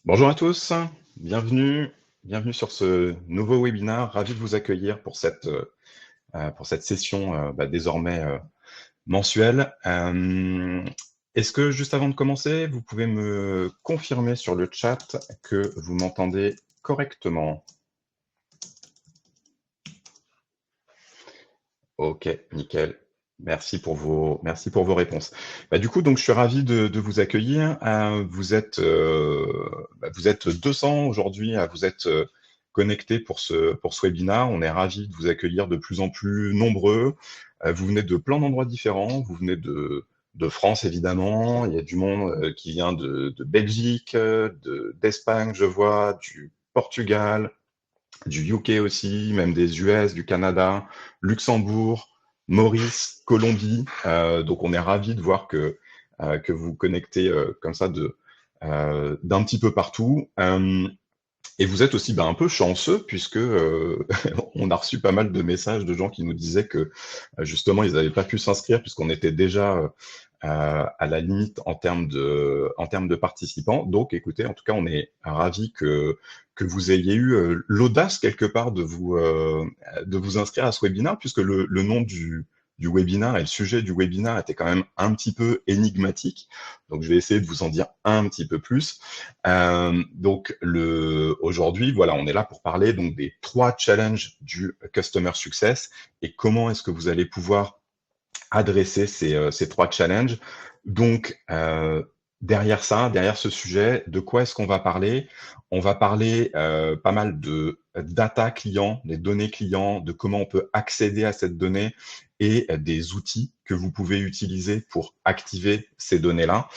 Bonjour à tous, bienvenue, bienvenue sur ce nouveau webinaire. Ravi de vous accueillir pour cette session désormais mensuelle. Est-ce que juste avant de commencer, vous pouvez me confirmer sur le chat que vous m'entendez correctement? Ok, nickel. Merci pour vos réponses. Du coup, donc, je suis ravi de vous accueillir. Vous êtes 200 aujourd'hui à vous être connectés pour ce webinaire. On est ravi de vous accueillir de plus en plus nombreux. Vous venez de plein d'endroits différents. Vous venez de France, évidemment. Il y a du monde qui vient de Belgique, d'Espagne, je vois, du Portugal, du UK aussi, même des US, du Canada, Luxembourg, Maurice, Colombie. Donc on est ravis de voir que vous vous connectez comme ça d'un petit peu partout. Et vous êtes aussi un peu chanceux puisque on a reçu pas mal de messages de gens qui nous disaient que justement ils n'avaient pas pu s'inscrire puisqu'on était déjà à la limite en termes de participants. Donc écoutez, en tout cas, on est ravis que vous ayez eu l'audace quelque part de vous inscrire à ce webinaire puisque le nom du webinaire et le sujet du webinaire était quand même un petit peu énigmatique. Donc je vais essayer de vous en dire un petit peu plus. Aujourd'hui, voilà, on est là pour parler donc des 3 challenges du Customer Success et comment est-ce que vous allez pouvoir adresser ces 3 challenges. Donc, derrière ça, derrière ce sujet, de quoi est-ce qu'on va parler? On va parler pas mal de data client, des données clients, de comment on peut accéder à cette donnée et des outils que vous pouvez utiliser pour activer ces données-là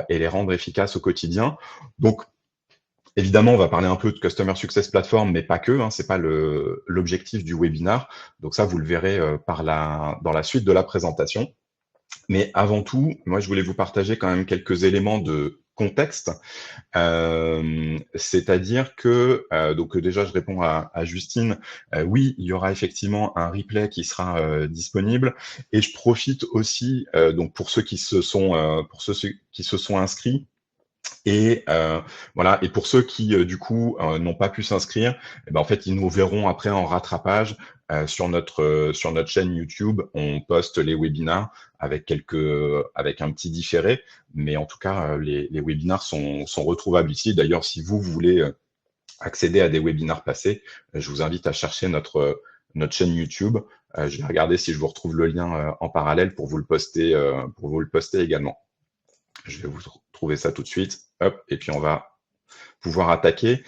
et les rendre efficaces au quotidien. Donc, évidemment, on va parler un peu de Customer Success Platform, mais pas que, hein, c'est pas l'objectif du webinar. Donc ça, vous le verrez dans la suite de la présentation. Mais avant tout, moi, je voulais vous partager quand même quelques éléments de contexte. C'est-à-dire que, donc déjà, je réponds à Justine. Oui, il y aura effectivement un replay qui sera disponible. Et je profite aussi, donc pour ceux qui se sont inscrits, et voilà. Et pour ceux qui du coup n'ont pas pu s'inscrire, eh ben, en fait ils nous verront après en rattrapage sur notre chaîne YouTube. On poste les webinars avec un petit différé, mais en tout cas les webinars sont retrouvables ici. D'ailleurs, si vous voulez accéder à des webinars passés, je vous invite à chercher notre chaîne YouTube. Je vais regarder si je vous retrouve le lien en parallèle pour vous le poster également. Je vais vous trouver ça tout de suite. Hop, et puis on va pouvoir attaquer.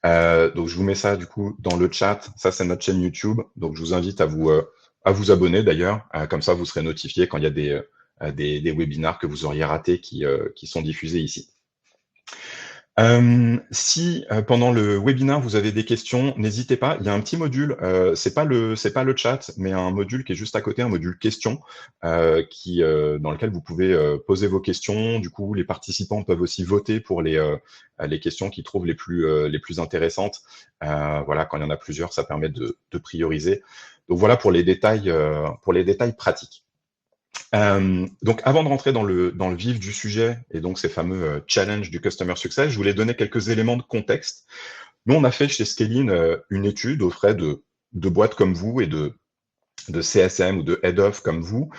Donc je vous mets ça du coup dans le chat. Ça, c'est notre chaîne YouTube. Donc je vous invite à vous abonner d'ailleurs. Comme ça, vous serez notifié quand il y a des webinars que vous auriez ratés qui sont diffusés ici. Si pendant le webinaire vous avez des questions, n'hésitez pas. Il y a un petit module, c'est pas le chat, mais un module qui est juste à côté, un module questions, dans lequel vous pouvez poser vos questions. Du coup, les participants peuvent aussi voter pour les questions qu'ils trouvent les plus intéressantes. Voilà, quand il y en a plusieurs, ça permet de prioriser. Donc voilà pour les détails pratiques. Donc, avant de rentrer dans le vif du sujet et donc ces fameux challenges du Customer Success, je voulais donner quelques éléments de contexte. Nous, on a fait chez Scalin une étude aux frais de boîtes comme vous et de CSM ou de Head of comme vous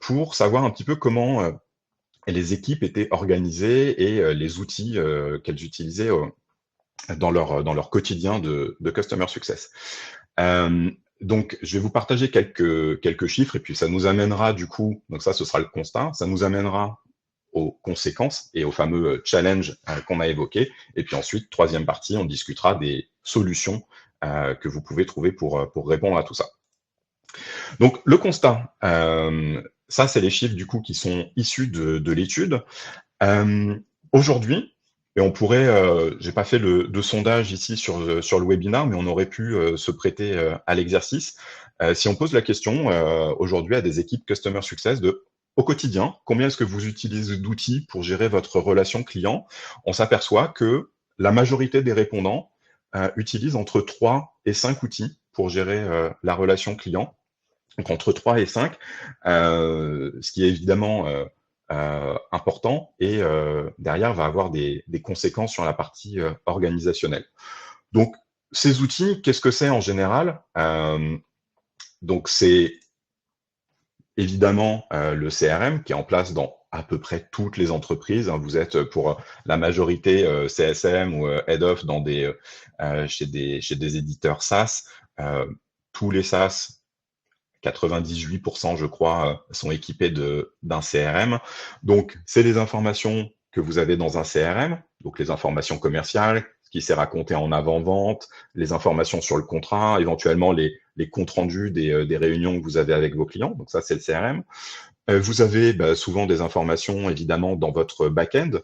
pour savoir un petit peu comment les équipes étaient organisées et les outils qu'elles utilisaient dans leur quotidien de Customer Success. Donc, je vais vous partager quelques chiffres et puis ça nous amènera du coup, donc ça, ce sera le constat, ça nous amènera aux conséquences et aux fameux challenges qu'on a évoqués. Et puis ensuite, troisième partie, on discutera des solutions que vous pouvez trouver pour répondre à tout ça. Donc, le constat, ça, c'est les chiffres du coup qui sont issus de l'étude. Aujourd'hui, et on pourrait, j'ai pas fait de sondage ici sur le webinar, mais on aurait pu se prêter à l'exercice. Si on pose la question aujourd'hui à des équipes Customer Success au quotidien, combien est-ce que vous utilisez d'outils pour gérer votre relation client? On s'aperçoit que la majorité des répondants utilisent entre 3 et 5 outils pour gérer la relation client. Donc entre 3 et 5, ce qui est évidemment important et derrière va avoir des conséquences sur la partie organisationnelle. Donc, ces outils, qu'est-ce que c'est en général? Donc, c'est évidemment le CRM qui est en place dans à peu près toutes les entreprises. Hein. Vous êtes pour la majorité CSM ou Head of dans chez des éditeurs SaaS. Tous les SaaS, 98% je crois, sont équipés d'un CRM. Donc, c'est les informations que vous avez dans un CRM, donc les informations commerciales, ce qui s'est raconté en avant-vente, les informations sur le contrat, éventuellement les comptes rendus des réunions que vous avez avec vos clients. Donc ça, c'est le CRM. Vous avez souvent des informations, évidemment, dans votre back-end,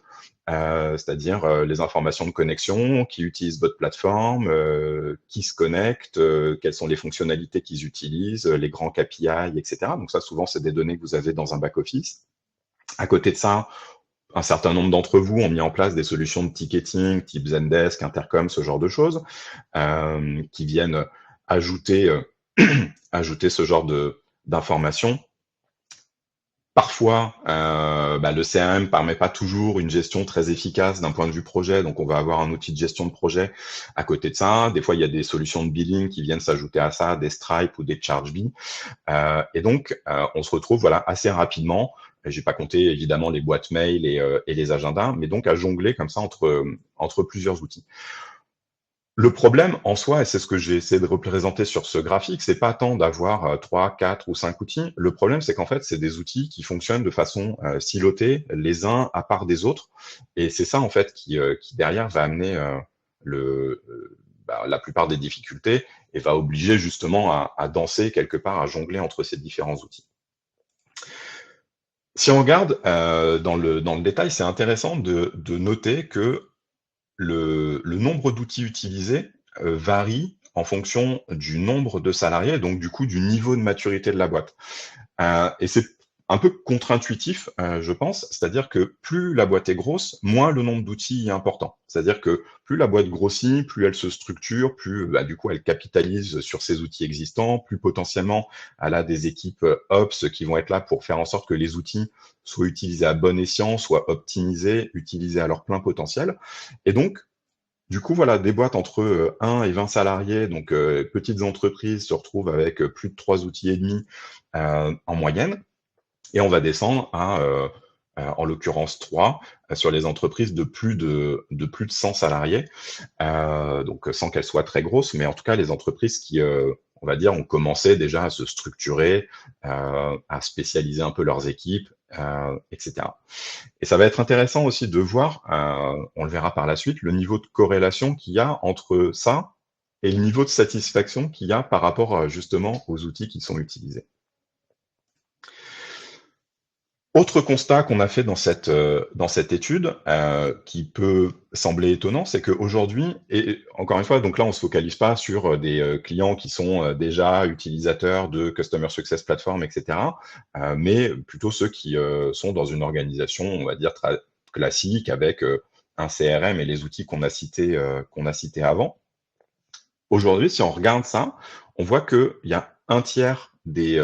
c'est-à-dire les informations de connexion, qui utilisent votre plateforme, qui se connectent, quelles sont les fonctionnalités qu'ils utilisent, les grands KPI, etc. Donc ça, souvent, c'est des données que vous avez dans un back-office. À côté de ça, un certain nombre d'entre vous ont mis en place des solutions de ticketing, type Zendesk, Intercom, ce genre de choses, qui viennent ajouter, ajouter ce genre d'informations. Parfois, le CRM ne permet pas toujours une gestion très efficace d'un point de vue projet, donc on va avoir un outil de gestion de projet à côté de ça. Des fois, il y a des solutions de billing qui viennent s'ajouter à ça, des Stripe ou des Chargebee. Et donc, on se retrouve assez rapidement, j'ai pas compté évidemment les boîtes mail et les agendas, mais donc à jongler comme ça entre plusieurs outils. Le problème en soi, et c'est ce que j'ai essayé de représenter sur ce graphique, c'est pas tant d'avoir 3, 4 ou 5 outils. Le problème, c'est qu'en fait, c'est des outils qui fonctionnent de façon silotée, les uns à part des autres. Et c'est ça, en fait, qui derrière va amener la plupart des difficultés et va obliger justement à danser quelque part, à jongler entre ces différents outils. Si on regarde dans le détail, c'est intéressant de noter que le nombre d'outils utilisés varie en fonction du nombre de salariés, donc du coup du niveau de maturité de la boîte. Et c'est un peu contre-intuitif, je pense, c'est-à-dire que plus la boîte est grosse, moins le nombre d'outils est important. C'est-à-dire que plus la boîte grossit, plus elle se structure, plus du coup elle capitalise sur ses outils existants, plus potentiellement elle a des équipes Ops qui vont être là pour faire en sorte que les outils soient utilisés à bon escient, soient optimisés, utilisés à leur plein potentiel. Et donc, du coup, voilà, des boîtes entre 1 et 20 salariés, donc petites entreprises se retrouvent avec plus de 3 outils et demi en moyenne. Et on va descendre à, en l'occurrence, 3 sur les entreprises de plus de 100 salariés. Donc sans qu'elles soient très grosses, mais en tout cas, les entreprises qui, on va dire, ont commencé déjà à se structurer, à spécialiser un peu leurs équipes, etc. Et ça va être intéressant aussi de voir, on le verra par la suite, le niveau de corrélation qu'il y a entre ça et le niveau de satisfaction qu'il y a par rapport justement aux outils qui sont utilisés. Autre constat qu'on a fait dans cette étude, qui peut sembler étonnant, c'est qu'aujourd'hui, et encore une fois, donc là, on se focalise pas sur des clients qui sont déjà utilisateurs de Customer Success Platform, etc., mais plutôt ceux qui sont dans une organisation, on va dire, classique, avec un CRM et les outils qu'on a cités avant. Aujourd'hui, si on regarde ça, on voit qu'il y a un tiers des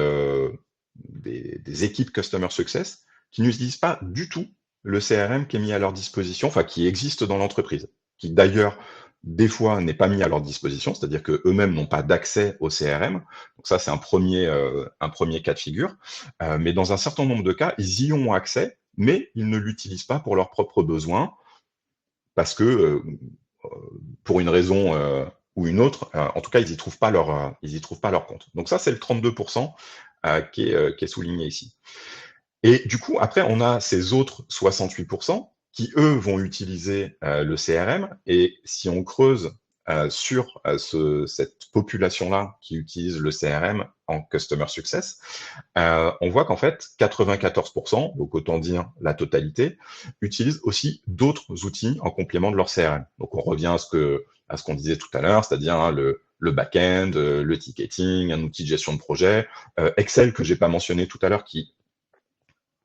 équipes Customer Success qui n'utilisent pas du tout le CRM qui est mis à leur disposition, enfin qui existe dans l'entreprise, qui d'ailleurs des fois n'est pas mis à leur disposition, c'est-à-dire qu'eux-mêmes n'ont pas d'accès au CRM. Donc ça, c'est un premier cas de figure. Mais dans un certain nombre de cas, ils y ont accès, mais ils ne l'utilisent pas pour leurs propres besoins, parce que pour une raison ou une autre, en tout cas, ils y trouvent pas leur compte. Donc ça, c'est le 32% qui est souligné ici. Et du coup, après, on a ces autres 68% qui, eux, vont utiliser le CRM. Et si on creuse sur cette population-là qui utilise le CRM en Customer Success, on voit qu'en fait, 94%, donc autant dire la totalité, utilisent aussi d'autres outils en complément de leur CRM. Donc on revient à ce qu'on disait tout à l'heure, c'est-à-dire le back-end, le ticketing, un outil de gestion de projet, Excel que j'ai pas mentionné tout à l'heure qui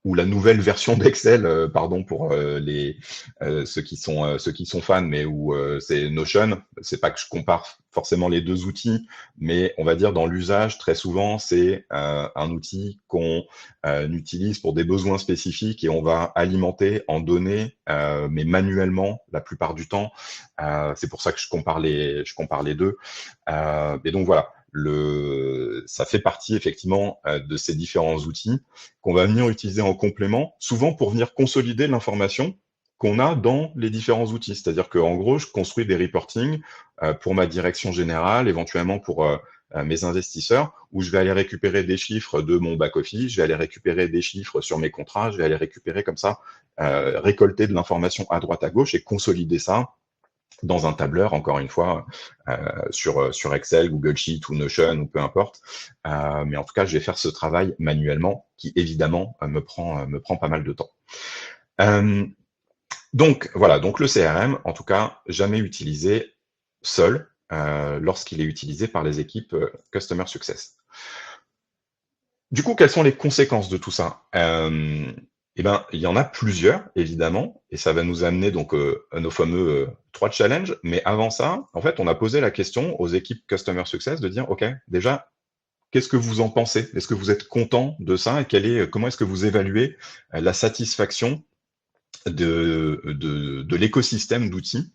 ou la nouvelle version d'Excel, pardon pour ceux qui sont fans, mais où c'est Notion. C'est pas que je compare forcément les deux outils, mais on va dire dans l'usage, très souvent, c'est un outil qu'on utilise pour des besoins spécifiques et on va alimenter en données, mais manuellement la plupart du temps. C'est pour ça que je compare les deux. Et donc voilà, ça fait partie effectivement de ces différents outils qu'on va venir utiliser en complément, souvent pour venir consolider l'information qu'on a dans les différents outils. C'est-à-dire qu'en gros, je construis des reportings pour ma direction générale, éventuellement pour mes investisseurs, où je vais aller récupérer des chiffres de mon back-office, je vais aller récupérer des chiffres sur mes contrats, je vais aller récupérer comme ça, récolter de l'information à droite à gauche et consolider ça dans un tableur, encore une fois, sur Excel, Google Sheet ou Notion ou peu importe. Mais en tout cas, je vais faire ce travail manuellement qui, évidemment, me prend pas mal de temps. Donc, voilà, donc le CRM, en tout cas, jamais utilisé seul lorsqu'il est utilisé par les équipes Customer Success. Du coup, quelles sont les conséquences de tout ça Eh ben, il y en a plusieurs, évidemment, et ça va nous amener donc à nos fameux 3 challenges. Mais avant ça, en fait, on a posé la question aux équipes Customer Success de dire, OK, déjà, qu'est-ce que vous en pensez? Est-ce que vous êtes content de ça? Et comment est-ce que vous évaluez la satisfaction de l'écosystème d'outils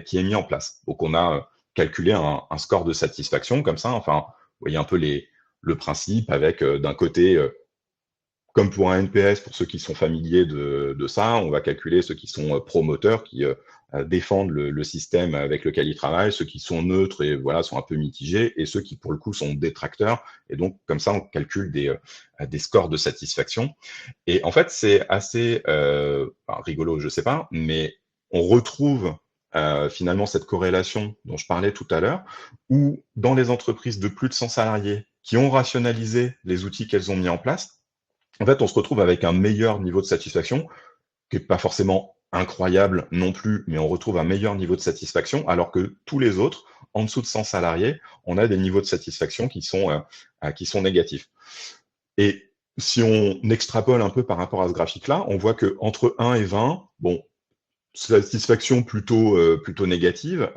qui est mis en place? Donc, on a calculé un score de satisfaction comme ça. Enfin, vous voyez un peu le principe avec d'un côté comme pour un NPS, pour ceux qui sont familiers de ça, on va calculer ceux qui sont promoteurs, qui défendent le système avec lequel ils travaillent, ceux qui sont neutres et voilà sont un peu mitigés, et ceux qui pour le coup sont détracteurs. Et donc comme ça, on calcule des scores de satisfaction. Et en fait, c'est assez rigolo, je sais pas, mais on retrouve finalement cette corrélation dont je parlais tout à l'heure, où dans les entreprises de plus de 100 salariés qui ont rationalisé les outils qu'elles ont mis en place, en fait, on se retrouve avec un meilleur niveau de satisfaction, qui n'est pas forcément incroyable non plus, mais on retrouve un meilleur niveau de satisfaction, alors que tous les autres, en dessous de 100 salariés, on a des niveaux de satisfaction qui sont négatifs. Et si on extrapole un peu par rapport à ce graphique-là, on voit que entre 1 et 20, bon, satisfaction plutôt négative,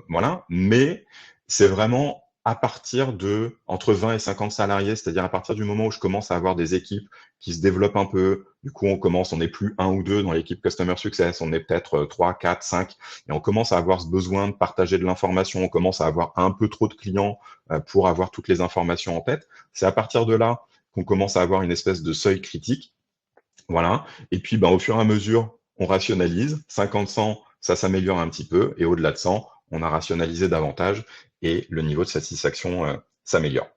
voilà, mais c'est vraiment à partir de entre 20 et 50 salariés, c'est-à-dire à partir du moment où je commence à avoir des équipes qui se développent un peu, du coup on n'est plus un ou deux dans l'équipe Customer Success, on est peut-être 3, 4, 5, et on commence à avoir ce besoin de partager de l'information, on commence à avoir un peu trop de clients pour avoir toutes les informations en tête. C'est à partir de là qu'on commence à avoir une espèce de seuil critique. Voilà. Et puis, ben, au fur et à mesure, on rationalise. 50-100, ça s'améliore un petit peu. Et au-delà de 100, on a rationalisé davantage et le niveau de satisfaction s'améliore.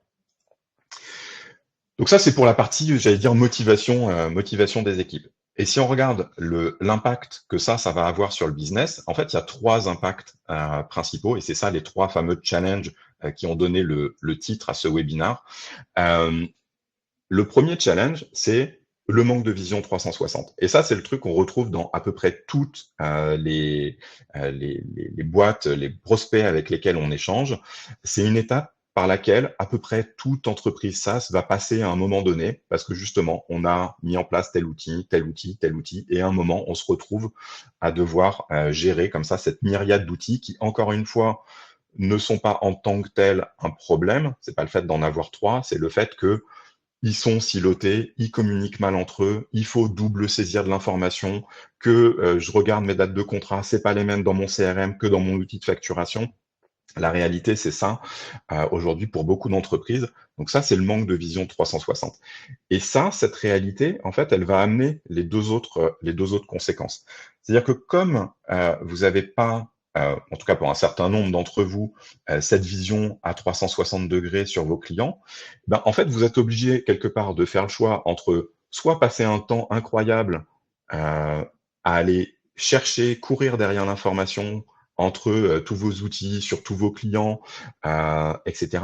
Donc ça, c'est pour la partie, j'allais dire, motivation des équipes. Et si on regarde l'impact que ça va avoir sur le business, en fait, il y a 3 impacts principaux, et c'est ça les 3 fameux challenges qui ont donné le titre à ce webinaire. Le premier challenge, c'est le manque de vision 360. Et ça, c'est le truc qu'on retrouve dans à peu près toutes les boîtes, les prospects avec lesquels on échange. C'est une étape par laquelle à peu près toute entreprise SaaS va passer à un moment donné, parce que justement, on a mis en place tel outil, tel outil, tel outil, et à un moment, on se retrouve à devoir gérer comme ça cette myriade d'outils qui, encore une fois, ne sont pas en tant que tels un problème. C'est pas le fait d'en avoir 3, c'est le fait que ils sont silotés, ils communiquent mal entre eux, il faut double saisir de l'information, que je regarde mes dates de contrat, c'est pas les mêmes dans mon CRM que dans mon outil de facturation. La réalité, c'est ça aujourd'hui pour beaucoup d'entreprises. Donc ça, c'est le manque de vision 360. Et ça, cette réalité, en fait, elle va amener les deux autres conséquences. C'est-à-dire que comme vous n'avez pas, en tout cas pour un certain nombre d'entre vous, cette vision à 360 degrés sur vos clients, ben, en fait, vous êtes obligé quelque part de faire le choix entre soit passer un temps incroyable à aller chercher, courir derrière l'information, entre tous vos outils, sur tous vos clients, etc.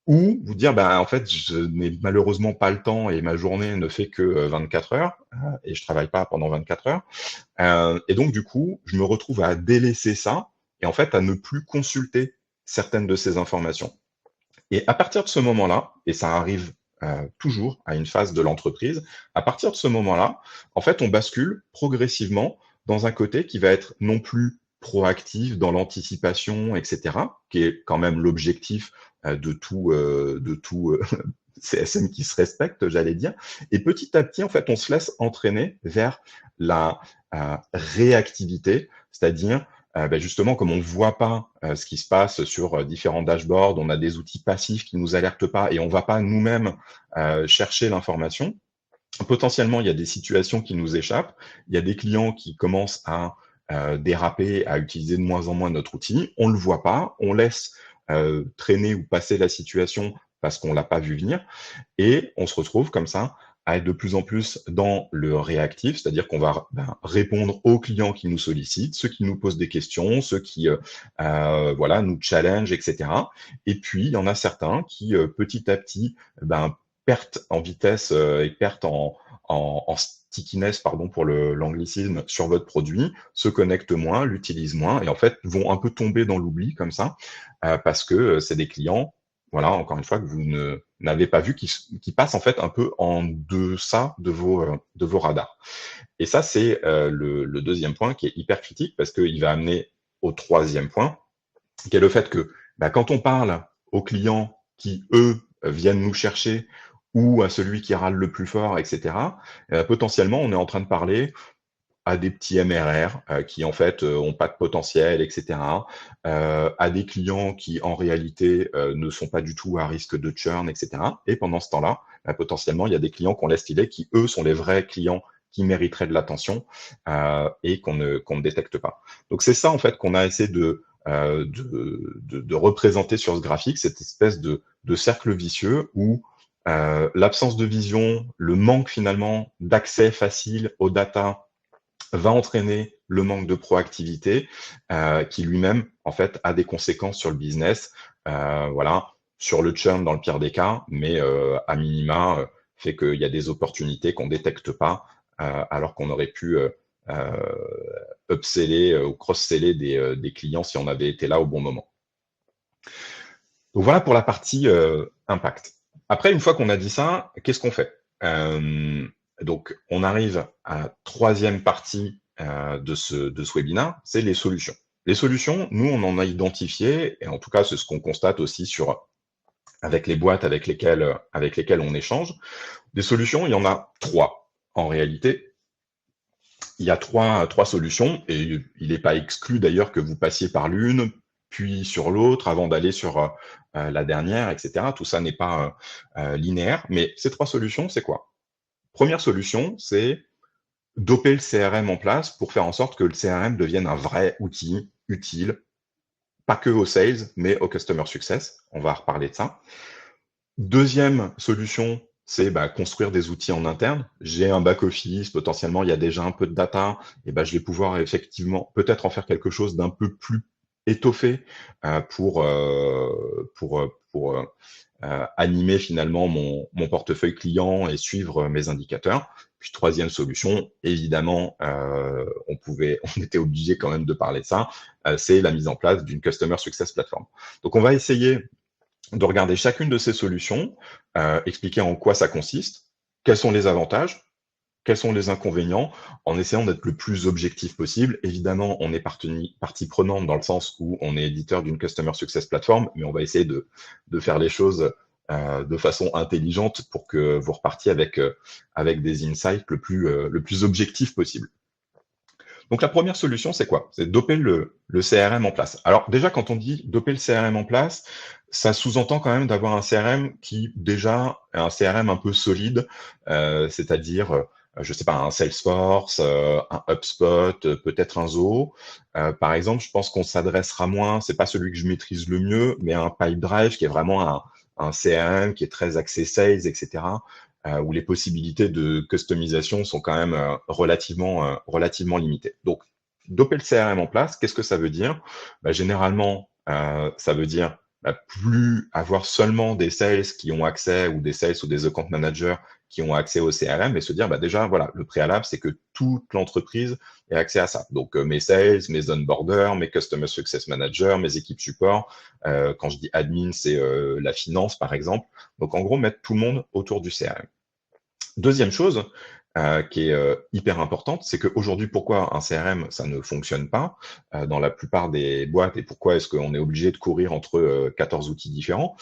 Ou vous dire, bah, en fait, je n'ai malheureusement pas le temps et ma journée ne fait que 24 heures et je travaille pas pendant 24 heures. Et donc, du coup, je me retrouve à délaisser ça et en fait à ne plus consulter certaines de ces informations. Et à partir de ce moment-là, et ça arrive toujours à une phase de l'entreprise. À partir de ce moment-là, en fait, on bascule progressivement dans un côté qui va être non plus proactif dans l'anticipation, etc., qui est quand même l'objectif de tout CSM qui se respecte, j'allais dire. Et petit à petit, en fait, on se laisse entraîner vers la réactivité, c'est-à-dire justement, comme on ne voit pas ce qui se passe sur différents dashboards, on a des outils passifs qui nous alertent pas et on ne va pas nous-mêmes chercher l'information. Potentiellement, il y a des situations qui nous échappent. Il y a des clients qui commencent à déraper, à utiliser de moins en moins notre outil. On ne le voit pas, on laisse traîner ou passer la situation parce qu'on ne l'a pas vu venir. Et on se retrouve comme ça à être de plus en plus dans le réactif, c'est-à-dire qu'on va répondre aux clients qui nous sollicitent, ceux qui nous posent des questions, ceux qui voilà, nous challenge, etc. Et puis, il y en a certains qui, petit à petit, perdent en vitesse et perdent en stickiness, pardon pour l'anglicisme, sur votre produit, se connectent moins, l'utilisent moins, et en fait vont un peu tomber dans l'oubli comme ça, parce que c'est des clients, voilà, encore une fois, que vous n'avez pas vu, qui passent en fait un peu en deçà de vos radars. Et ça, c'est le deuxième point qui est hyper critique, parce qu'il va amener au troisième point, qui est le fait que quand on parle aux clients qui, eux, viennent nous chercher, ou à celui qui râle le plus fort, etc., potentiellement, on est en train de parler à des petits MRR qui, en fait, ont pas de potentiel, etc., à des clients qui, en réalité, ne sont pas du tout à risque de churn, etc. Et pendant ce temps-là, potentiellement, il y a des clients qu'on laisse filer qui, eux, sont les vrais clients qui mériteraient de l'attention et qu'on ne détecte pas. Donc, c'est ça, en fait, qu'on a essayé de représenter sur ce graphique, cette espèce de cercle vicieux où l'absence de vision, le manque finalement d'accès facile aux data va entraîner le manque de proactivité qui lui-même en fait a des conséquences sur le business, voilà, sur le churn dans le pire des cas, mais à minima fait qu'il y a des opportunités qu'on détecte pas alors qu'on aurait pu upseller ou cross-seller des clients si on avait été là au bon moment. Donc voilà pour la partie impact. Après, une fois qu'on a dit ça, qu'est-ce qu'on fait donc, on arrive à la troisième partie de ce webinaire, c'est les solutions. Les solutions, nous, on en a identifié, et en tout cas, c'est ce qu'on constate aussi avec les boîtes avec lesquelles on échange. Des solutions, il y en a trois en réalité. Il y a trois solutions, et il n'est pas exclu d'ailleurs que vous passiez par l'une, puis sur l'autre, avant d'aller sur la dernière, etc. Tout ça n'est pas linéaire, mais ces trois solutions, c'est quoi? Première solution, c'est doper le CRM en place pour faire en sorte que le CRM devienne un vrai outil utile, pas que au sales, mais au customer success. On va reparler de ça. Deuxième solution, c'est construire des outils en interne. J'ai un back-office, potentiellement il y a déjà un peu de data, et je vais pouvoir effectivement peut-être en faire quelque chose d'un peu plus étoffé pour animer finalement mon portefeuille client et suivre mes indicateurs. Puis troisième solution, évidemment, on était obligé quand même de parler de ça, c'est la mise en place d'une Customer Success Platform. Donc on va essayer de regarder chacune de ces solutions, expliquer en quoi ça consiste, quels sont les avantages, quels sont les inconvénients, en essayant d'être le plus objectif possible. Évidemment, on est partie prenante dans le sens où on est éditeur d'une Customer Success Platform, mais on va essayer de faire les choses de façon intelligente pour que vous repartiez avec des insights le plus objectif possible. Donc la première solution, c'est quoi? C'est doper le CRM en place. Alors déjà, quand on dit doper le CRM en place, ça sous-entend quand même d'avoir un CRM qui déjà est un CRM un peu solide, c'est-à-dire je sais pas, un Salesforce, un HubSpot, peut-être un Zoho. Par exemple, je pense qu'on s'adressera moins, c'est pas celui que je maîtrise le mieux, mais un Pipedrive qui est vraiment un CRM qui est très axé sales, etc., où les possibilités de customisation sont quand même relativement limitées. Donc, doper le CRM en place, qu'est-ce que ça veut dire? Généralement, ça veut dire plus avoir seulement des sales qui ont accès ou des sales ou des account managers qui ont accès au CRM et se dire, bah, déjà, voilà, le préalable, c'est que toute l'entreprise ait accès à ça. Donc, mes sales, mes onboarders, mes customer success managers, mes équipes support. Quand je dis admin, c'est la finance, par exemple. Donc, en gros, mettre tout le monde autour du CRM. Deuxième chose qui est hyper importante, c'est qu'aujourd'hui, pourquoi un CRM, ça ne fonctionne pas dans la plupart des boîtes et pourquoi est-ce qu'on est obligé de courir entre 14 outils différents,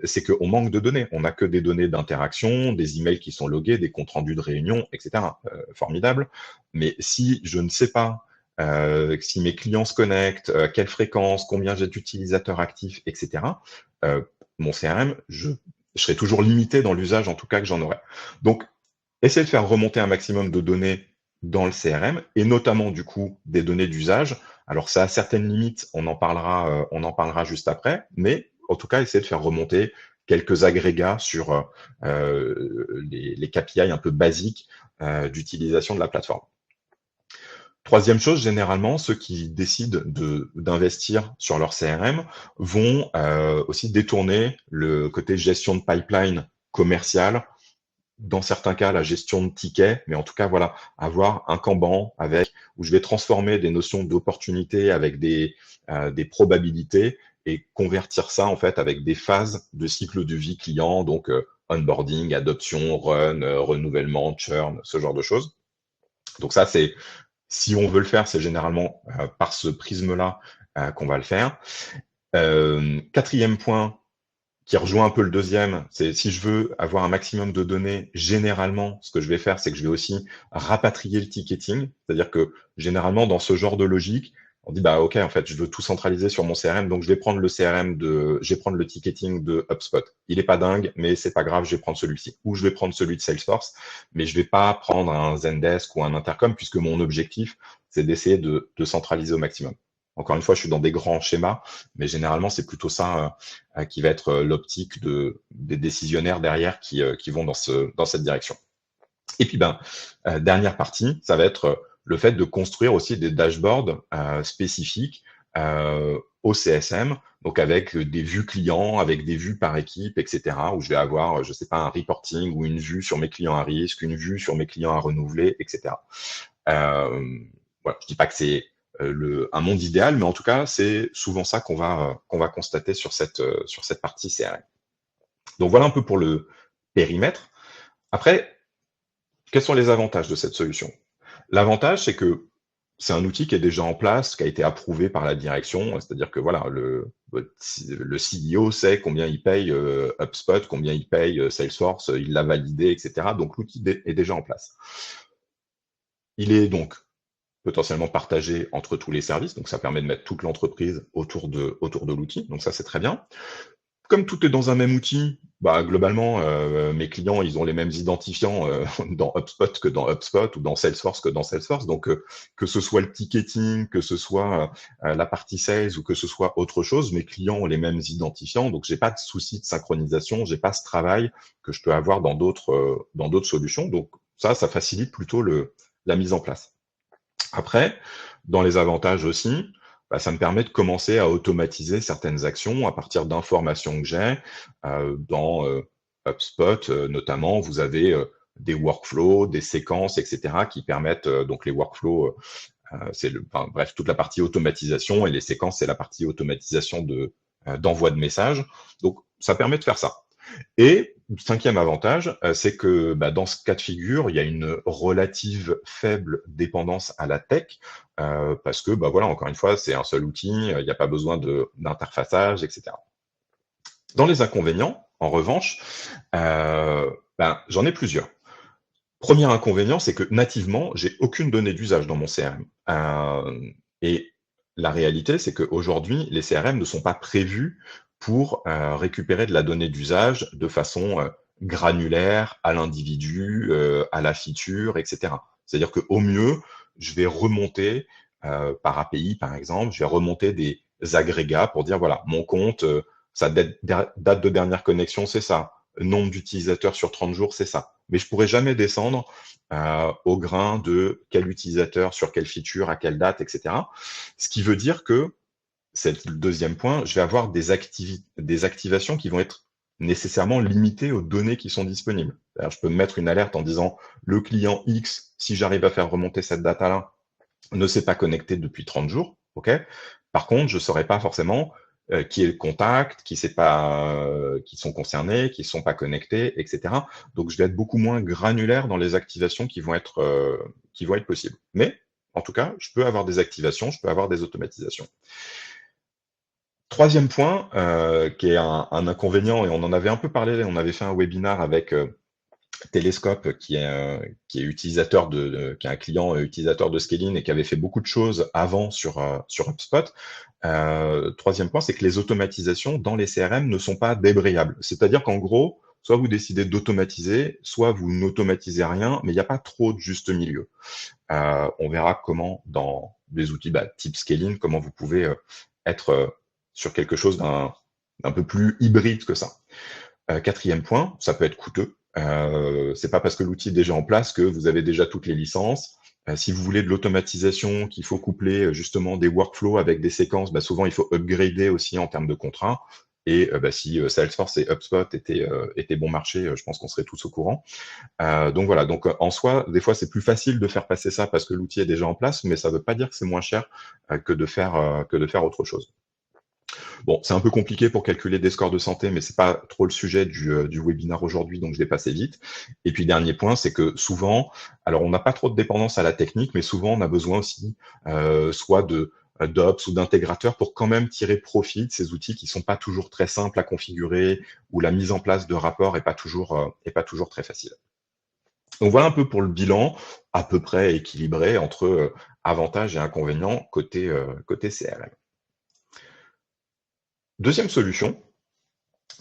c'est qu'on manque de données. On n'a que des données d'interaction, des emails qui sont logués, des comptes rendus de réunion, etc. Formidable. Mais si je ne sais pas si mes clients se connectent, à quelle fréquence, combien j'ai d'utilisateurs actifs, etc., mon CRM, je serai toujours limité dans l'usage en tout cas que j'en aurai. Donc, essayer de faire remonter un maximum de données dans le CRM et notamment du coup des données d'usage. Alors ça a certaines limites, on en parlera juste après, mais en tout cas essayer de faire remonter quelques agrégats sur les KPI un peu basiques d'utilisation de la plateforme. Troisième chose, généralement, ceux qui décident d'investir sur leur CRM vont aussi détourner le côté gestion de pipeline commerciale, dans certains cas, la gestion de tickets, mais en tout cas, voilà, avoir un Kanban avec où je vais transformer des notions d'opportunité avec des probabilités et convertir ça en fait avec des phases de cycle de vie client, donc onboarding, adoption, run, renouvellement, churn, ce genre de choses. Donc ça, c'est si on veut le faire, c'est généralement par ce prisme-là qu'on va le faire. Quatrième point, qui rejoint un peu le deuxième, c'est si je veux avoir un maximum de données, généralement, ce que je vais faire, c'est que je vais aussi rapatrier le ticketing. C'est-à-dire que généralement, dans ce genre de logique, on dit bah ok, en fait, je veux tout centraliser sur mon CRM, donc je vais prendre je vais prendre le ticketing de HubSpot. Il est pas dingue, mais c'est pas grave, je vais prendre celui-ci. Ou je vais prendre celui de Salesforce, mais je vais pas prendre un Zendesk ou un Intercom, puisque mon objectif, c'est d'essayer de centraliser au maximum. Encore une fois, je suis dans des grands schémas, mais généralement, c'est plutôt ça qui va être l'optique des décisionnaires derrière qui vont dans cette direction. Et puis, dernière partie, ça va être le fait de construire aussi des dashboards spécifiques au CSM, donc avec des vues clients, avec des vues par équipe, etc., où je vais avoir, je sais pas, un reporting ou une vue sur mes clients à risque, une vue sur mes clients à renouveler, etc. Voilà, je dis pas que c'est un monde idéal, mais en tout cas, c'est souvent ça qu'on va constater sur cette partie CRM. Donc voilà un peu pour le périmètre. Après, quels sont les avantages de cette solution? L'avantage, c'est que c'est un outil qui est déjà en place, qui a été approuvé par la direction, c'est-à-dire que voilà, le CEO sait combien il paye HubSpot, combien il paye Salesforce, il l'a validé, etc. Donc l'outil est déjà en place. Il est donc potentiellement partagé entre tous les services, donc ça permet de mettre toute l'entreprise autour de l'outil, donc ça c'est très bien. Comme tout est dans un même outil, globalement, mes clients, ils ont les mêmes identifiants dans HubSpot que dans HubSpot ou dans Salesforce que dans Salesforce. Donc, que ce soit le ticketing, que ce soit la partie sales ou que ce soit autre chose, mes clients ont les mêmes identifiants. Donc, j'ai pas de souci de synchronisation, j'ai pas ce travail que je peux avoir dans d'autres solutions. Donc, ça facilite plutôt la mise en place. Après, dans les avantages aussi, ça me permet de commencer à automatiser certaines actions à partir d'informations que j'ai. Dans HubSpot, notamment, vous avez des workflows, des séquences, etc., qui permettent, donc les workflows, bref, toute la partie automatisation, et les séquences, c'est la partie automatisation d'envoi de messages. Donc, ça permet de faire ça. Et cinquième avantage, c'est que dans ce cas de figure, il y a une relative faible dépendance à la tech, parce que voilà, encore une fois, c'est un seul outil, il n'y a pas besoin d'interfaçage, etc. Dans les inconvénients, en revanche, j'en ai plusieurs. Premier inconvénient, c'est que nativement, j'ai aucune donnée d'usage dans mon CRM. Et la réalité, c'est qu'aujourd'hui, les CRM ne sont pas prévus pour récupérer de la donnée d'usage de façon granulaire à l'individu, à la feature, etc. C'est-à-dire qu'au mieux, je vais remonter par API, par exemple, je vais remonter des agrégats pour dire, voilà, mon compte, sa date de dernière connexion, c'est ça. Nombre d'utilisateurs sur 30 jours, c'est ça. Mais je pourrais jamais descendre au grain de quel utilisateur, sur quelle feature, à quelle date, etc. Ce qui veut dire que, c'est le deuxième point, je vais avoir des activations qui vont être nécessairement limitées aux données qui sont disponibles. C'est-à-dire, je peux mettre une alerte en disant le client X, si j'arrive à faire remonter cette data-là, ne s'est pas connecté depuis 30 jours. Ok. Par contre, je ne saurais pas forcément qui est le contact, qui sont concernés, qui ne sont pas connectés, etc. Donc, je vais être beaucoup moins granulaire dans les activations qui vont être possibles. Mais, en tout cas, je peux avoir des activations, je peux avoir des automatisations. Troisième point, qui est un inconvénient, et on en avait un peu parlé, on avait fait un webinar avec Telescope, qui est utilisateur qui est un client utilisateur de Scaling et qui avait fait beaucoup de choses avant sur HubSpot. Troisième point, c'est que les automatisations dans les CRM ne sont pas débrayables. C'est-à-dire qu'en gros, soit vous décidez d'automatiser, soit vous n'automatisez rien, mais il n'y a pas trop de juste milieu. On verra comment dans des outils type Scaling, comment vous pouvez être sur quelque chose d'un peu plus hybride que ça. Quatrième point, ça peut être coûteux. C'est pas parce que l'outil est déjà en place que vous avez déjà toutes les licences. Si vous voulez de l'automatisation, qu'il faut coupler justement des workflows avec des séquences, souvent il faut upgrader aussi en termes de contrats. Et si Salesforce et HubSpot étaient bon marché, je pense qu'on serait tous au courant. Donc voilà, donc en soi, des fois c'est plus facile de faire passer ça parce que l'outil est déjà en place, mais ça ne veut pas dire que c'est moins cher que de faire autre chose. Bon, c'est un peu compliqué pour calculer des scores de santé, mais c'est pas trop le sujet du webinaire aujourd'hui, donc je vais passer vite. Et puis dernier point, c'est que souvent, alors on n'a pas trop de dépendance à la technique, mais souvent on a besoin aussi soit d'ops ou d'intégrateurs pour quand même tirer profit de ces outils qui sont pas toujours très simples à configurer, ou la mise en place de rapports est pas toujours très facile. Donc voilà un peu pour le bilan, à peu près équilibré entre avantages et inconvénients côté CRM. Deuxième solution,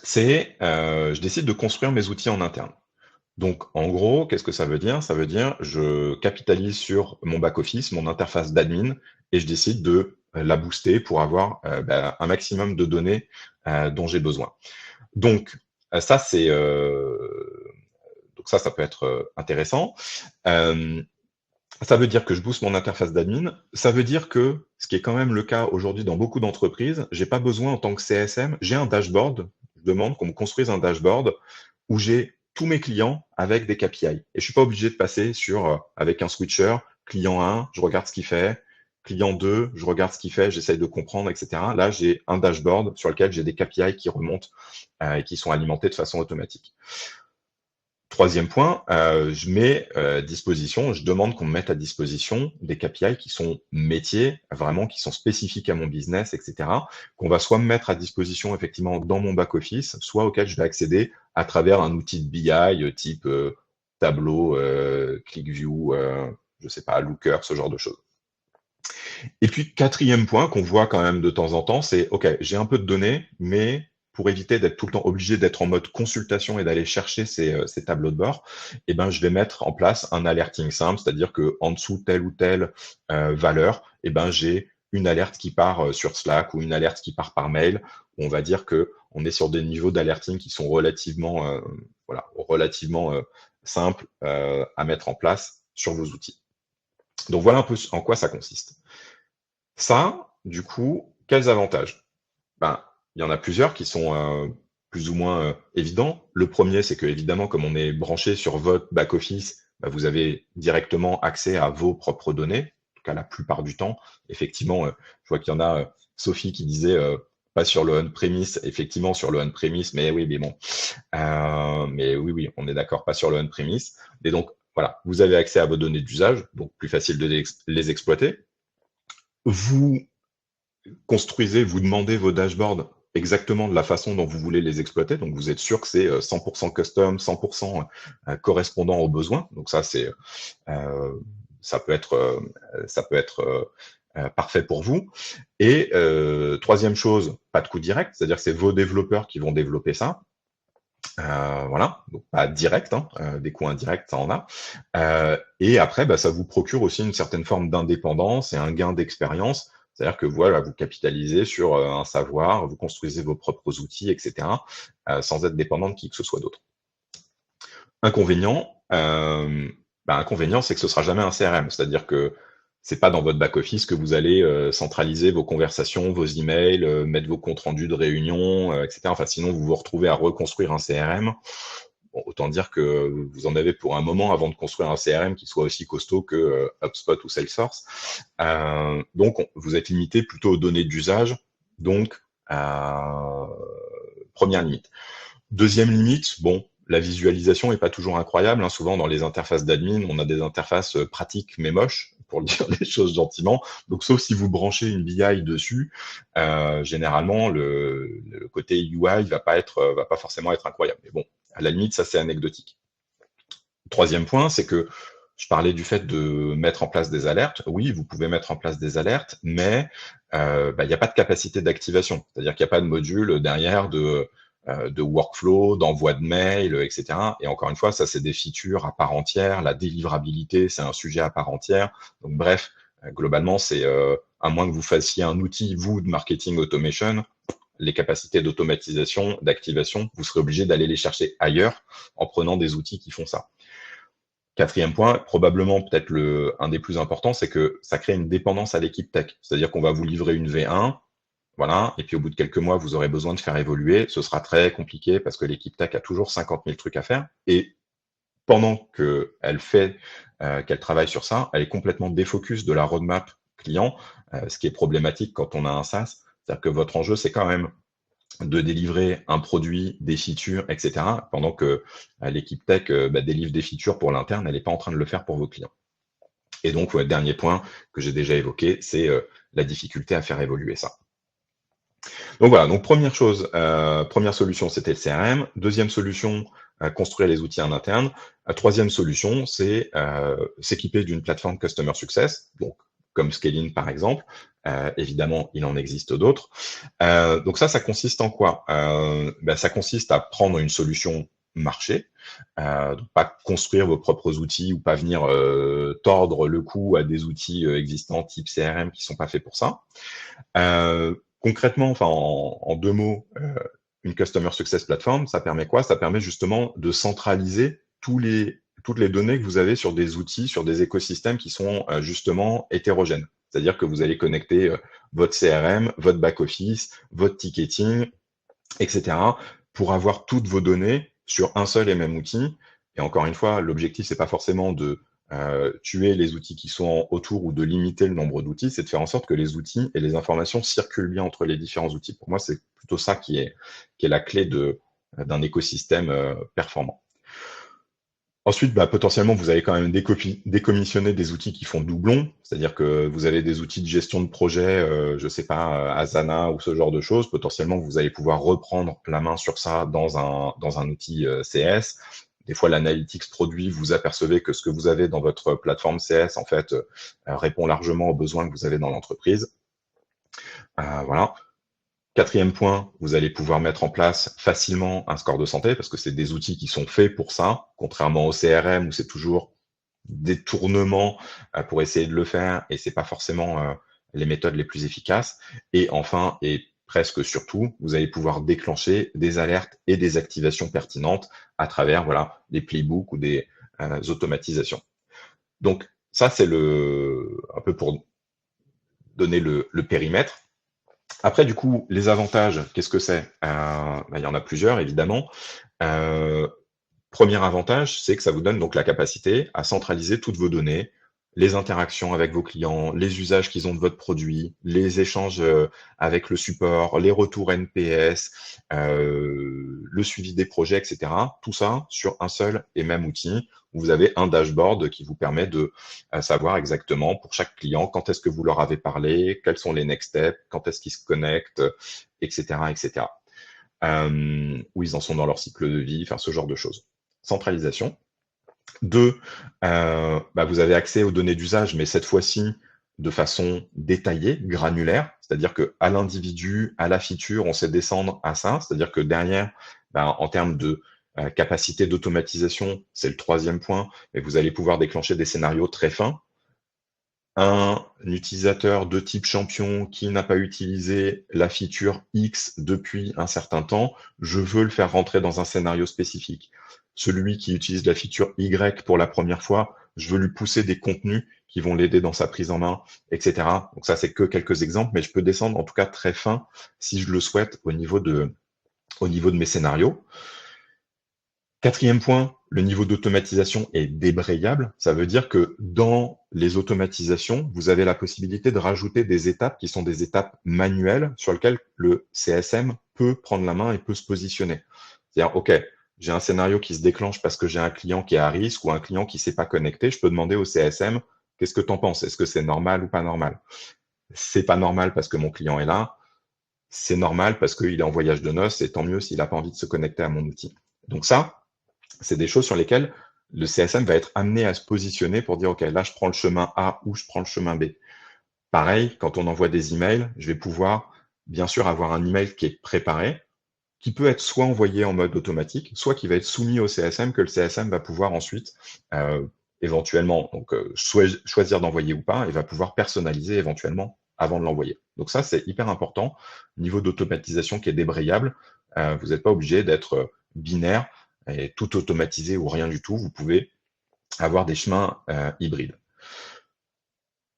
c'est je décide de construire mes outils en interne. Donc en gros, qu'est-ce que ça veut dire? Ça veut dire je capitalise sur mon back-office, mon interface d'admin, et je décide de la booster pour avoir un maximum de données dont j'ai besoin. Donc ça, ça peut être intéressant. Ça veut dire que je booste mon interface d'admin. Ça veut dire que, ce qui est quand même le cas aujourd'hui dans beaucoup d'entreprises, j'ai pas besoin en tant que CSM, j'ai un dashboard. Je demande qu'on me construise un dashboard où j'ai tous mes clients avec des KPI. Et je suis pas obligé de passer avec un switcher, client 1, je regarde ce qu'il fait, client 2, je regarde ce qu'il fait, j'essaye de comprendre, etc. Là, j'ai un dashboard sur lequel j'ai des KPI qui remontent et qui sont alimentés de façon automatique. Troisième point, je mets à disposition, je demande qu'on me mette à disposition des KPI qui sont métiers, vraiment qui sont spécifiques à mon business, etc., qu'on va soit me mettre à disposition effectivement dans mon back-office, soit auquel je vais accéder à travers un outil de BI type Tableau, ClickView, je sais pas, Looker, ce genre de choses. Et puis, quatrième point qu'on voit quand même de temps en temps, c'est, OK, j'ai un peu de données, mais pour éviter d'être tout le temps obligé d'être en mode consultation et d'aller chercher ces tableaux de bord, je vais mettre en place un alerting simple, c'est-à-dire que en dessous telle ou telle valeur, j'ai une alerte qui part sur Slack ou une alerte qui part par mail. On va dire que on est sur des niveaux d'alerting qui sont relativement simples à mettre en place sur vos outils. Donc voilà un peu en quoi ça consiste. Ça, du coup, quels avantages? Il y en a plusieurs qui sont plus ou moins évidents. Le premier, c'est que évidemment, comme on est branché sur votre back-office, vous avez directement accès à vos propres données, en tout cas la plupart du temps. Effectivement, je vois qu'il y en a Sophie qui disait pas sur le on-premise, effectivement sur le on-premise, mais oui, mais bon. Mais oui, on est d'accord, pas sur le on-premise. Et donc, voilà, vous avez accès à vos données d'usage, donc plus facile de les exploiter. Vous construisez, vous demandez vos dashboards exactement de la façon dont vous voulez les exploiter. Donc, vous êtes sûr que c'est 100% custom, 100% correspondant aux besoins. Donc, ça peut être parfait pour vous. Et troisième chose, pas de coût direct, c'est-à-dire que c'est vos développeurs qui vont développer ça. Voilà, donc pas direct, des coûts indirects, ça en a. Et après, ça vous procure aussi une certaine forme d'indépendance et un gain d'expérience. C'est-à-dire que voilà, vous capitalisez sur un savoir, vous construisez vos propres outils, etc., sans être dépendant de qui que ce soit d'autre. Inconvénient, inconvénient, c'est que ce sera jamais un CRM. C'est-à-dire que c'est pas dans votre back-office que vous allez centraliser vos conversations, vos emails, mettre vos comptes rendus de réunion, etc. Enfin, sinon, vous vous retrouvez à reconstruire un CRM. bon, autant dire que vous en avez pour un moment avant de construire un CRM qui soit aussi costaud que HubSpot ou Salesforce. Donc, vous êtes limité plutôt aux données d'usage. Donc, première limite. Deuxième limite, bon, la visualisation n'est pas toujours incroyable. Hein. Souvent, dans les interfaces d'admin, on a des interfaces pratiques mais moches, pour dire les choses gentiment. Donc, sauf si vous branchez une BI dessus, généralement, le côté UI va pas forcément être incroyable. Mais bon, à la limite, ça, c'est anecdotique. Troisième point, c'est que je parlais du fait de mettre en place des alertes. Oui, vous pouvez mettre en place des alertes, mais il n'y a pas de capacité d'activation. C'est-à-dire qu'il n'y a pas de module derrière de workflow, d'envoi de mail, etc. Et encore une fois, ça, c'est des features à part entière. La délivrabilité, c'est un sujet à part entière. Donc, bref, globalement, c'est à moins que vous fassiez un outil, vous, de marketing automation, les capacités d'automatisation, d'activation, vous serez obligé d'aller les chercher ailleurs en prenant des outils qui font ça. Quatrième point, probablement peut-être un des plus importants, c'est que ça crée une dépendance à l'équipe tech. C'est-à-dire qu'on va vous livrer une V1, voilà, et puis au bout de quelques mois, vous aurez besoin de faire évoluer. Ce sera très compliqué parce que l'équipe tech a toujours 50 000 trucs à faire. Et pendant qu'elle travaille sur ça, elle est complètement défocus de la roadmap client, ce qui est problématique quand on a un SaaS. C'est-à-dire que votre enjeu, c'est quand même de délivrer un produit, des features, etc., pendant que l'équipe tech délivre des features pour l'interne, elle n'est pas en train de le faire pour vos clients. Et donc, dernier point que j'ai déjà évoqué, c'est la difficulté à faire évoluer ça. Donc voilà, donc première chose, première solution, c'était le CRM. Deuxième solution, construire les outils en interne. Troisième solution, c'est s'équiper d'une plateforme Customer Success, donc comme Scalin par exemple. Évidemment, il en existe d'autres. Donc ça consiste en quoi? Ça consiste à prendre une solution marché, donc pas construire vos propres outils ou pas venir tordre le cou à des outils existants type CRM qui sont pas faits pour ça. Concrètement, enfin en deux mots, une Customer Success Platform, ça permet quoi? Ça permet justement de centraliser toutes les données que vous avez sur des outils, sur des écosystèmes qui sont justement hétérogènes. C'est-à-dire que vous allez connecter votre CRM, votre back-office, votre ticketing, etc., pour avoir toutes vos données sur un seul et même outil. Et encore une fois, l'objectif, c'est pas forcément de tuer les outils qui sont autour ou de limiter le nombre d'outils, c'est de faire en sorte que les outils et les informations circulent bien entre les différents outils. Pour moi, c'est plutôt ça qui est la clé d'un écosystème performant. Ensuite, potentiellement, vous allez quand même décommissionner des outils qui font doublon, c'est-à-dire que vous avez des outils de gestion de projet, je ne sais pas, Asana ou ce genre de choses. Potentiellement, vous allez pouvoir reprendre la main sur ça dans un outil CS. Des fois, l'analytics produit, vous apercevez que ce que vous avez dans votre plateforme CS, en fait, répond largement aux besoins que vous avez dans l'entreprise. Voilà. Quatrième point, vous allez pouvoir mettre en place facilement un score de santé parce que c'est des outils qui sont faits pour ça, contrairement au CRM où c'est toujours des tournements pour essayer de le faire et c'est pas forcément les méthodes les plus efficaces. Et enfin, et presque surtout, vous allez pouvoir déclencher des alertes et des activations pertinentes à travers des playbooks ou des automatisations. Donc ça, c'est un peu pour donner le périmètre. Après, du coup, les avantages, qu'est-ce que c'est? Il y en a plusieurs, évidemment. Premier avantage, c'est que ça vous donne donc la capacité à centraliser toutes vos données, les interactions avec vos clients, les usages qu'ils ont de votre produit, les échanges avec le support, les retours NPS, le suivi des projets, etc. Tout ça sur un seul et même outil où vous avez un dashboard qui vous permet de savoir exactement pour chaque client quand est-ce que vous leur avez parlé, quels sont les next steps, quand est-ce qu'ils se connectent, etc., etc. Où ils en sont dans leur cycle de vie, enfin ce genre de choses. Centralisation. Deux, vous avez accès aux données d'usage, mais cette fois-ci de façon détaillée, granulaire, c'est-à-dire qu'à l'individu, à la feature, on sait descendre à ça, c'est-à-dire que derrière, en termes de capacité d'automatisation, c'est le troisième point, et vous allez pouvoir déclencher des scénarios très fins. Un utilisateur de type champion qui n'a pas utilisé la feature X depuis un certain temps, je veux le faire rentrer dans un scénario spécifique. Celui qui utilise la feature Y pour la première fois, je veux lui pousser des contenus qui vont l'aider dans sa prise en main, etc. Donc ça, c'est que quelques exemples, mais je peux descendre en tout cas très fin si je le souhaite au niveau de mes scénarios. 4e point, le niveau d'automatisation est débrayable. Ça veut dire que dans les automatisations, vous avez la possibilité de rajouter des étapes qui sont des étapes manuelles sur lesquelles le CSM peut prendre la main et peut se positionner. C'est-à-dire, OK, j'ai un scénario qui se déclenche parce que j'ai un client qui est à risque ou un client qui ne s'est pas connecté. Je peux demander au CSM, qu'est-ce que tu en penses? Est-ce que c'est normal ou pas normal? C'est pas normal parce que mon client est là. C'est normal parce qu'il est en voyage de noces et tant mieux s'il n'a pas envie de se connecter à mon outil. Donc ça, c'est des choses sur lesquelles le CSM va être amené à se positionner pour dire, OK, là, je prends le chemin A ou je prends le chemin B. Pareil, quand on envoie des emails, je vais pouvoir, bien sûr, avoir un email qui est préparé, qui peut être soit envoyé en mode automatique, soit qui va être soumis au CSM, que le CSM va pouvoir ensuite, éventuellement, donc, choisir d'envoyer ou pas, et va pouvoir personnaliser éventuellement avant de l'envoyer. Donc ça, c'est hyper important. Niveau d'automatisation qui est débrayable, vous n'êtes pas obligé d'être binaire et tout automatisé ou rien du tout. Vous pouvez avoir des chemins hybrides.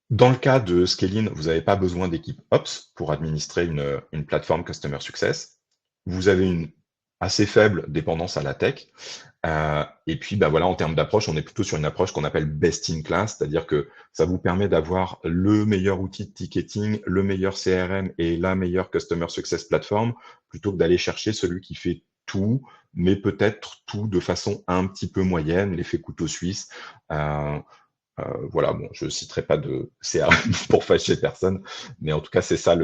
Dans le cas de Scaling, vous n'avez pas besoin d'équipe Ops pour administrer une plateforme Customer Success. Vous avez une assez faible dépendance à la tech. Et puis, bah voilà, en termes d'approche, on est plutôt sur une approche qu'on appelle best in class, c'est-à-dire que ça vous permet d'avoir le meilleur outil de ticketing, le meilleur CRM et la meilleure Customer Success Platform, plutôt que d'aller chercher celui qui fait tout, mais peut-être tout de façon un petit peu moyenne, l'effet couteau suisse. Voilà, bon, je citerai pas de CRM pour fâcher personne, mais en tout cas, c'est ça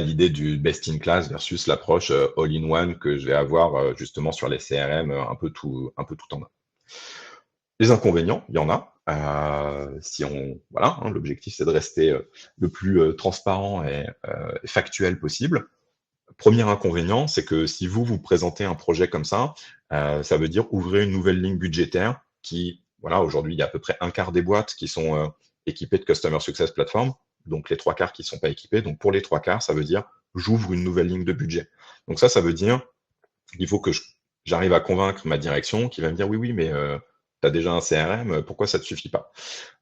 l'idée du best in class versus l'approche all-in-one que je vais avoir justement sur les CRM un peu tout en un. Les inconvénients, il y en a. Si on, voilà, hein, l'objectif c'est de rester le plus transparent et factuel possible. Premier inconvénient, c'est que si vous présentez un projet comme ça veut dire ouvrir une nouvelle ligne budgétaire qui, voilà, aujourd'hui, il y a à peu près un quart des boîtes qui sont équipées de Customer Success Platform, donc les trois quarts qui ne sont pas équipés. Donc pour les trois quarts, ça veut dire j'ouvre une nouvelle ligne de budget. Donc ça veut dire qu'il faut que j'arrive à convaincre ma direction qui va me dire oui, oui, mais tu as déjà un CRM, pourquoi ça ne te suffit pas?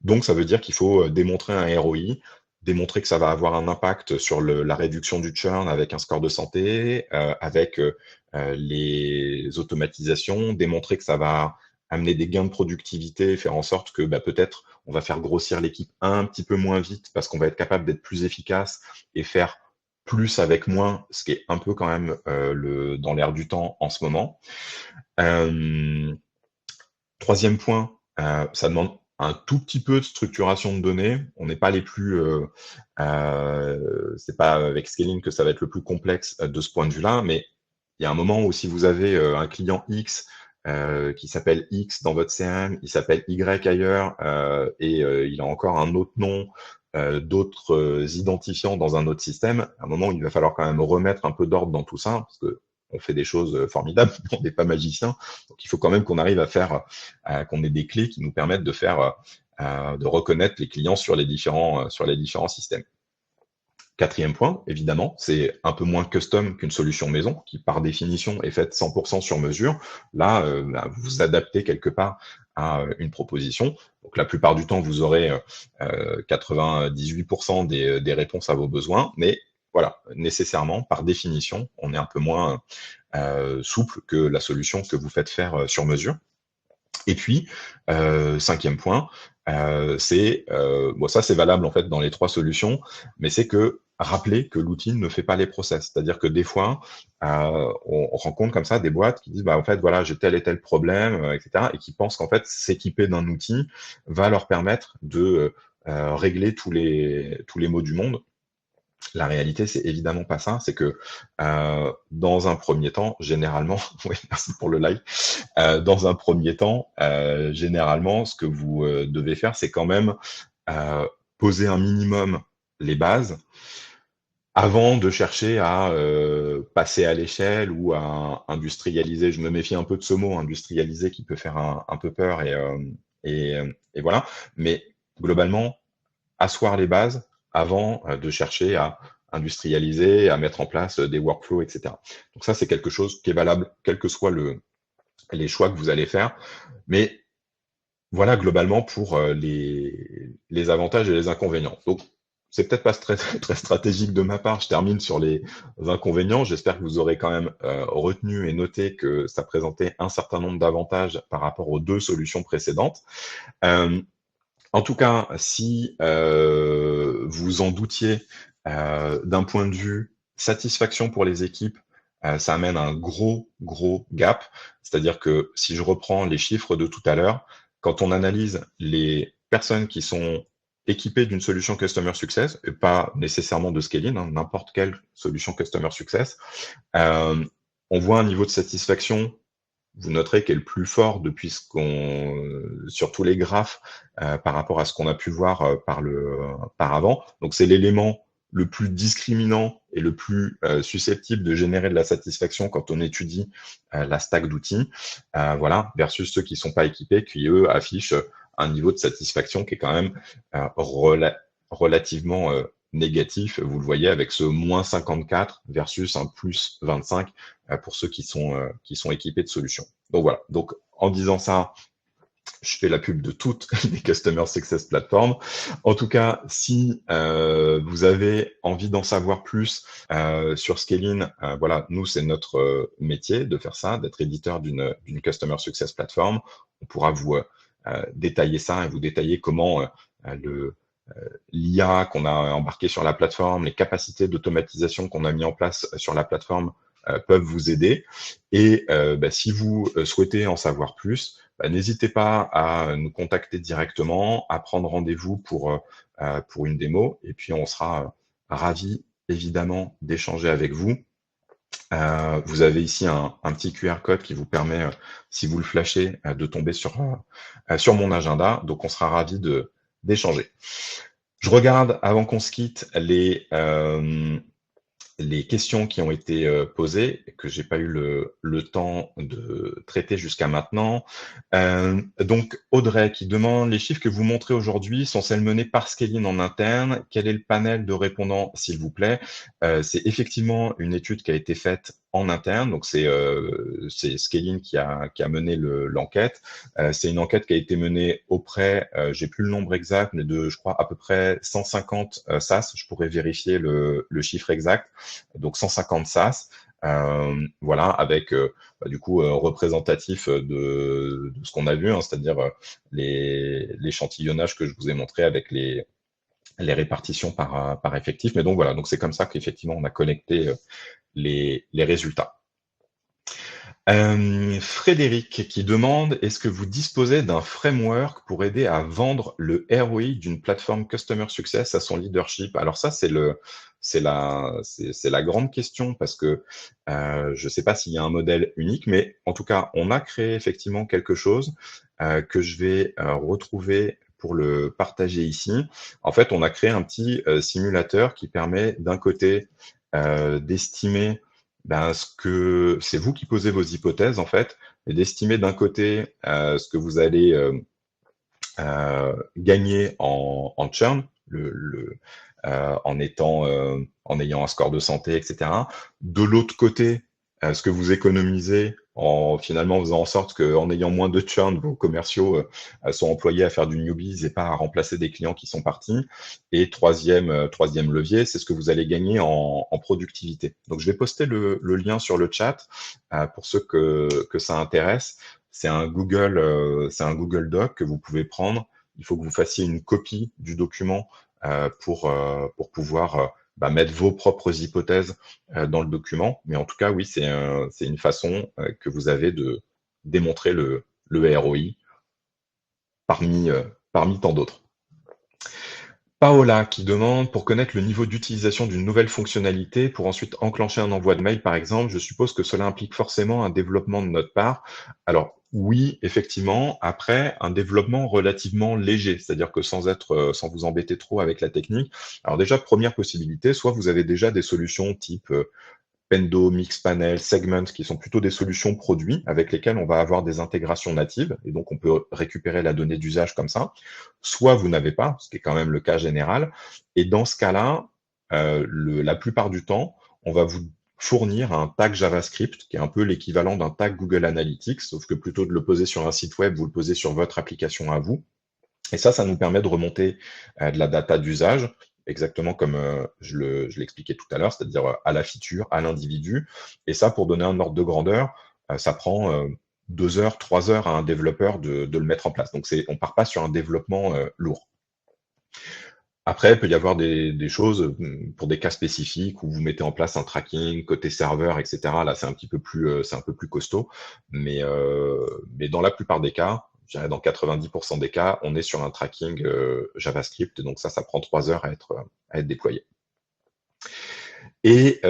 Donc ça veut dire qu'il faut démontrer un ROI, démontrer que ça va avoir un impact sur la réduction du churn avec un score de santé, avec les automatisations, démontrer que ça va amener des gains de productivité, faire en sorte que bah, peut-être on va faire grossir l'équipe un petit peu moins vite parce qu'on va être capable d'être plus efficace et faire plus avec moins, ce qui est un peu quand même dans l'air du temps en ce moment. Troisième point, ça demande un tout petit peu de structuration de données. On n'est pas les plus, c'est pas avec Scaling que ça va être le plus complexe de ce point de vue-là, mais il y a un moment où si vous avez un client X qui s'appelle X dans votre CRM, il s'appelle Y ailleurs et il a encore un autre nom, d'autres identifiants dans un autre système, à un moment où il va falloir quand même remettre un peu d'ordre dans tout ça, parce que on fait des choses formidables, on n'est pas magicien, donc il faut quand même qu'on arrive à faire, qu'on ait des clés qui nous permettent de faire, de reconnaître les clients sur les différents systèmes. Quatrième point, évidemment, c'est un peu moins custom qu'une solution maison, qui par définition est faite 100% sur mesure. Là, bah, vous vous adaptez quelque part à une proposition. Donc la plupart du temps, vous aurez 98% des réponses à vos besoins, mais voilà, nécessairement, par définition, on est un peu moins souple que la solution que vous faites faire sur mesure. Et puis, cinquième point, c'est bon, ça c'est valable en fait dans les trois solutions, mais c'est que rappeler que l'outil ne fait pas les process. C'est-à-dire que des fois, on rencontre comme ça des boîtes qui disent bah en fait voilà j'ai tel et tel problème, etc. et qui pensent qu'en fait s'équiper d'un outil va leur permettre de régler tous les maux du monde. La réalité, c'est évidemment pas ça. C'est que dans un premier temps, généralement, oui, merci pour le like. Dans un premier temps, généralement, ce que vous devez faire, c'est quand même poser un minimum les bases avant de chercher à passer à l'échelle ou à industrialiser. Je me méfie un peu de ce mot, industrialiser, qui peut faire un peu peur et voilà. Mais globalement, asseoir les bases avant de chercher à industrialiser, à mettre en place des workflows, etc. Donc ça, c'est quelque chose qui est valable, quels que soient les choix que vous allez faire. Mais voilà, globalement, pour les avantages et les inconvénients. Donc, c'est peut-être pas très, très stratégique de ma part. Je termine sur les inconvénients. J'espère que vous aurez quand même retenu et noté que ça présentait un certain nombre d'avantages par rapport aux deux solutions précédentes. Euh, En tout cas, si vous en doutiez, d'un point de vue satisfaction pour les équipes, ça amène un gros, gros gap. C'est-à-dire que si je reprends les chiffres de tout à l'heure, quand on analyse les personnes qui sont équipées d'une solution Customer Success, et pas nécessairement de Scaling, hein, n'importe quelle solution Customer Success, euh, on voit un niveau de satisfaction, vous noterez, qu'est le plus fort depuis sur tous les graphes par rapport à ce qu'on a pu voir par avant. Donc c'est l'élément le plus discriminant et le plus susceptible de générer de la satisfaction quand on étudie la stack d'outils, voilà, versus ceux qui ne sont pas équipés, qui eux affichent un niveau de satisfaction qui est quand même relativement négatif. Vous le voyez avec ce moins 54 versus un plus 25 pour ceux qui sont équipés de solutions. Donc voilà. Donc en disant ça, je fais la pub de toutes les Customer Success Platforms. En tout cas, si vous avez envie d'en savoir plus sur Scaling, voilà, nous, c'est notre métier de faire ça, d'être éditeur d'une Customer Success Platform. On pourra vous détailler ça et vous détailler comment l'IA qu'on a embarqué sur la plateforme, les capacités d'automatisation qu'on a mis en place sur la plateforme peuvent vous aider. Et si vous souhaitez en savoir plus, n'hésitez pas à nous contacter directement, à prendre rendez-vous pour une démo. Et puis, on sera ravis, évidemment, d'échanger avec vous. Vous avez ici un petit QR code qui vous permet, si vous le flashez, de tomber sur mon agenda. Donc, on sera ravis d'échanger. Je regarde, avant qu'on se quitte, les questions qui ont été posées, que j'ai pas eu le temps de traiter jusqu'à maintenant. Donc, Audrey qui demande: les chiffres que vous montrez aujourd'hui sont-elles menées par Scaling en interne? Quel est le panel de répondants, s'il vous plaît? C'est effectivement une étude qui a été faite en interne, donc c'est Scaling qui a mené l'enquête. C'est une enquête qui a été menée auprès, j'ai plus le nombre exact, mais de, je crois, à peu près 150 SaaS. Je pourrais vérifier le chiffre exact. Donc 150 SaaS, voilà, avec du coup représentatif de ce qu'on a vu, hein, c'est-à-dire l'échantillonnage que je vous ai montré avec les répartitions par effectif. Mais donc voilà, donc c'est comme ça qu'effectivement on a collecté les résultats. Frédéric qui demande: est-ce que vous disposez d'un framework pour aider à vendre le ROI d'une plateforme Customer Success à son leadership? Alors ça, c'est la grande question, parce que je ne sais pas s'il y a un modèle unique, mais en tout cas, on a créé effectivement quelque chose que je vais retrouver pour le partager ici. En fait, on a créé un petit simulateur qui permet d'un côté d'estimer ce que c'est vous qui posez vos hypothèses, en fait, et d'estimer d'un côté ce que vous allez gagner en churn, en ayant un score de santé, etc. De l'autre côté, ce que vous économisez en finalement faisant en sorte qu'en ayant moins de churn, vos commerciaux sont employés à faire du newbies et pas à remplacer des clients qui sont partis. Et troisième levier, c'est ce que vous allez gagner en productivité. Donc, je vais poster le lien sur le chat pour ceux que ça intéresse. C'est un Google Doc que vous pouvez prendre. Il faut que vous fassiez une copie du document pour pouvoir mettre vos propres hypothèses dans le document. Mais en tout cas, oui, c'est une façon que vous avez de démontrer le ROI parmi tant d'autres. Paola qui demande: pour connaître le niveau d'utilisation d'une nouvelle fonctionnalité, pour ensuite enclencher un envoi de mail, par exemple, je suppose que cela implique forcément un développement de notre part. Alors oui, effectivement, après, un développement relativement léger, c'est-à-dire que sans vous embêter trop avec la technique. Alors déjà, première possibilité, soit vous avez déjà des solutions type Pendo, Mixpanel, Segment, qui sont plutôt des solutions produits avec lesquelles on va avoir des intégrations natives, et donc on peut récupérer la donnée d'usage comme ça. Soit vous n'avez pas, ce qui est quand même le cas général, et dans ce cas-là, la plupart du temps, on va vous fournir un tag JavaScript qui est un peu l'équivalent d'un tag Google Analytics, sauf que plutôt de le poser sur un site web, vous le posez sur votre application à vous. Et ça nous permet de remonter de la data d'usage. exactement comme je l'expliquais tout à l'heure, c'est-à-dire à la feature, à l'individu. Et ça, pour donner un ordre de grandeur, ça prend 2 heures, 3 heures à un développeur de le mettre en place. Donc, on part pas sur un développement lourd. Après, il peut y avoir des choses pour des cas spécifiques où vous mettez en place un tracking côté serveur, etc. Là, c'est un peu plus costaud. Mais dans la plupart des cas, je dirais dans 90% des cas, on est sur un tracking JavaScript. Donc ça prend 3 heures à être déployé. Et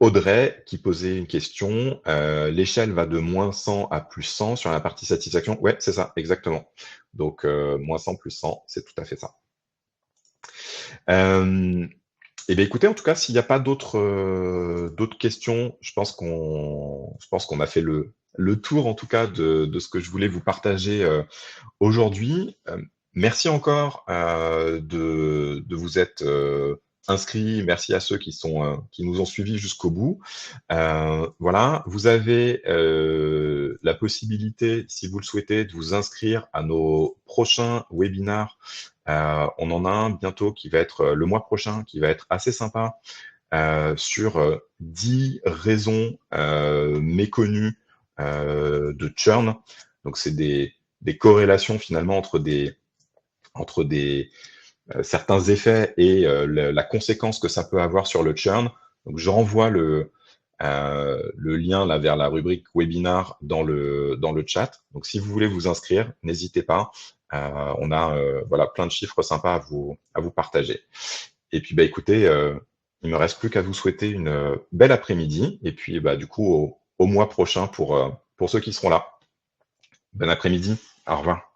Audrey qui posait une question, l'échelle va de -100 à +100 sur la partie satisfaction. Ouais, c'est ça, exactement. Donc -100 +100, c'est tout à fait ça. Et bien écoutez, en tout cas, s'il n'y a pas d'autres questions, je pense qu'on a fait le tour, en tout cas, de ce que je voulais vous partager aujourd'hui. Merci encore de vous être inscrits. Merci à ceux qui nous ont suivis jusqu'au bout. Voilà, vous avez la possibilité, si vous le souhaitez, de vous inscrire à nos prochains webinars. On en a un bientôt qui va être le mois prochain, qui va être assez sympa, sur 10 raisons méconnues de churn. Donc, c'est des corrélations finalement entre certains effets et la conséquence que ça peut avoir sur le churn. Donc, je renvoie le lien là vers la rubrique webinar dans le chat. Donc, si vous voulez vous inscrire, n'hésitez pas. On a voilà, plein de chiffres sympas à vous partager. Et puis, écoutez, il me reste plus qu'à vous souhaiter une belle après-midi. Et puis, du coup, au mois prochain pour ceux qui seront là. Bon après-midi. Au revoir.